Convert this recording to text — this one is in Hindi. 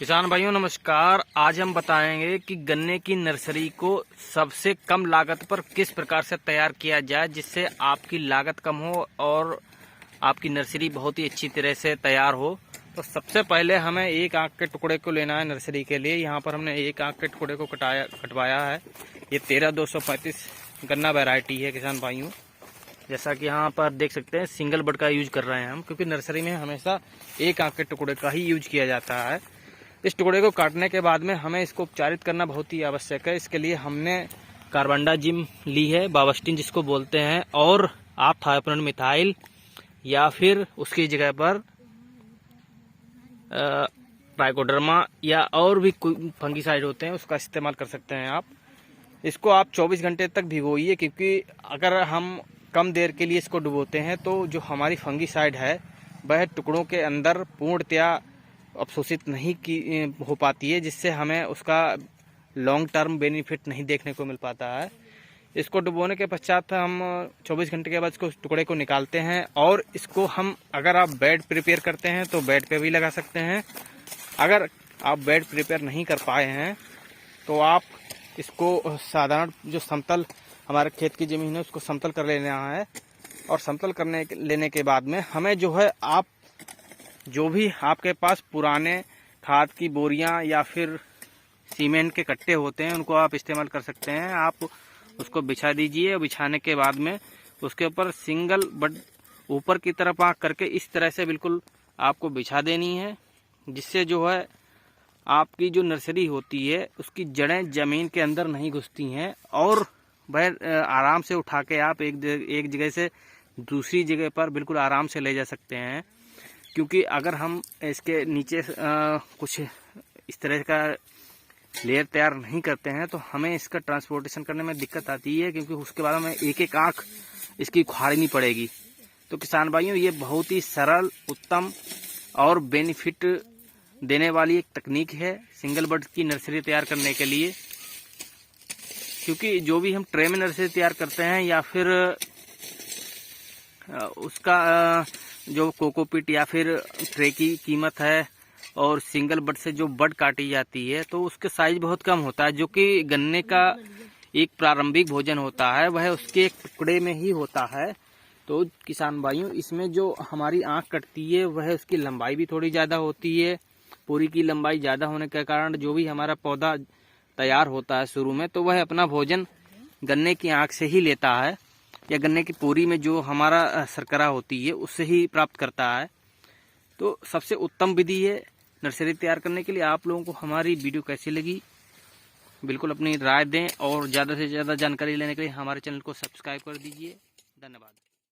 किसान भाइयों नमस्कार। आज हम बताएंगे कि गन्ने की नर्सरी को सबसे कम लागत पर किस प्रकार से तैयार किया जाए जिससे आपकी लागत कम हो और आपकी नर्सरी बहुत ही अच्छी तरह से तैयार हो। तो सबसे पहले हमें एक आंख के टुकड़े को लेना है नर्सरी के लिए। यहाँ पर हमने एक आंख के टुकड़े को कटवाया है। ये 13235 गन्ना वैरायटी है किसान भाइयों। जैसा कि यहाँ पर देख सकते हैं सिंगल बड का यूज कर रहे हैं हम, क्योंकि नर्सरी में हमेशा एक आंख के टुकड़े का ही यूज किया जाता है। इस टुकड़े को काटने के बाद में हमें इसको उपचारित करना बहुत ही आवश्यक है। इसके लिए हमने कार्बेंडाजिम ली है, बावस्टिन जिसको बोलते हैं, और आप थायोप्रोन मिथाइल या फिर उसकी जगह पर ट्राइकोडर्मा या और भी कोई फंगीसाइड होते हैं उसका इस्तेमाल कर सकते हैं आप। इसको आप 24 घंटे तक भिगोइए, क्योंकि अगर हम कम देर के लिए इसको डुबोते हैं तो जो हमारी फंगीसाइड है वह टुकड़ों के अंदर पूर्णतया अवशोषित नहीं की हो पाती है, जिससे हमें उसका लॉन्ग टर्म बेनिफिट नहीं देखने को मिल पाता है। इसको डुबोने के पश्चात हम 24 घंटे के बाद इसको टुकड़े को निकालते हैं और इसको हम, अगर आप बेड प्रिपेयर करते हैं तो बेड पे भी लगा सकते हैं। अगर आप बेड प्रिपेयर नहीं कर पाए हैं तो आप इसको साधारण जो समतल हमारे खेत की ज़मीन है उसको समतल कर लेना है। और समतल करने लेने के बाद में हमें जो है, आप जो भी आपके पास पुराने खाद की बोरियां या फिर सीमेंट के कट्टे होते हैं उनको आप इस्तेमाल कर सकते हैं। आप उसको बिछा दीजिए। बिछाने के बाद में उसके ऊपर सिंगल बड ऊपर की तरफ आंख करके इस तरह से बिल्कुल आपको बिछा देनी है, जिससे जो है आपकी जो नर्सरी होती है उसकी जड़ें ज़मीन के अंदर नहीं घुसती हैं और वह आराम से उठा के आप एक जगह से दूसरी जगह पर बिल्कुल आराम से ले जा सकते हैं। क्योंकि अगर हम इसके नीचे कुछ इस तरह का लेयर तैयार नहीं करते हैं तो हमें इसका ट्रांसपोर्टेशन करने में दिक्कत आती है, क्योंकि उसके बाद हमें एक एक आँख इसकी उखाड़नी पड़ेगी। तो किसान भाइयों, ये बहुत ही सरल, उत्तम और बेनिफिट देने वाली एक तकनीक है सिंगल बड की नर्सरी तैयार करने के लिए। क्योंकि जो भी हम ट्रे में नर्सरी तैयार करते हैं या फिर उसका जो कोकोपीट या फिर ट्रे की कीमत है और सिंगल बड से जो बड काटी जाती है तो उसके साइज बहुत कम होता है। जो कि गन्ने का एक प्रारंभिक भोजन होता है वह उसके एक टुकड़े में ही होता है। तो किसान भाइयों, इसमें जो हमारी आंख कटती है वह उसकी लंबाई भी थोड़ी ज़्यादा होती है। पूरी की लंबाई ज़्यादा होने के कारण जो भी हमारा पौधा तैयार होता है शुरू में, तो वह अपना भोजन गन्ने की आंख से ही लेता है या गन्ने की पूरी में जो हमारा शर्करा होती है उससे ही प्राप्त करता है। तो सबसे उत्तम विधि है नर्सरी तैयार करने के लिए। आप लोगों को हमारी वीडियो कैसी लगी बिल्कुल अपनी राय दें और ज़्यादा से ज़्यादा जानकारी लेने के लिए हमारे चैनल को सब्सक्राइब कर दीजिए। धन्यवाद।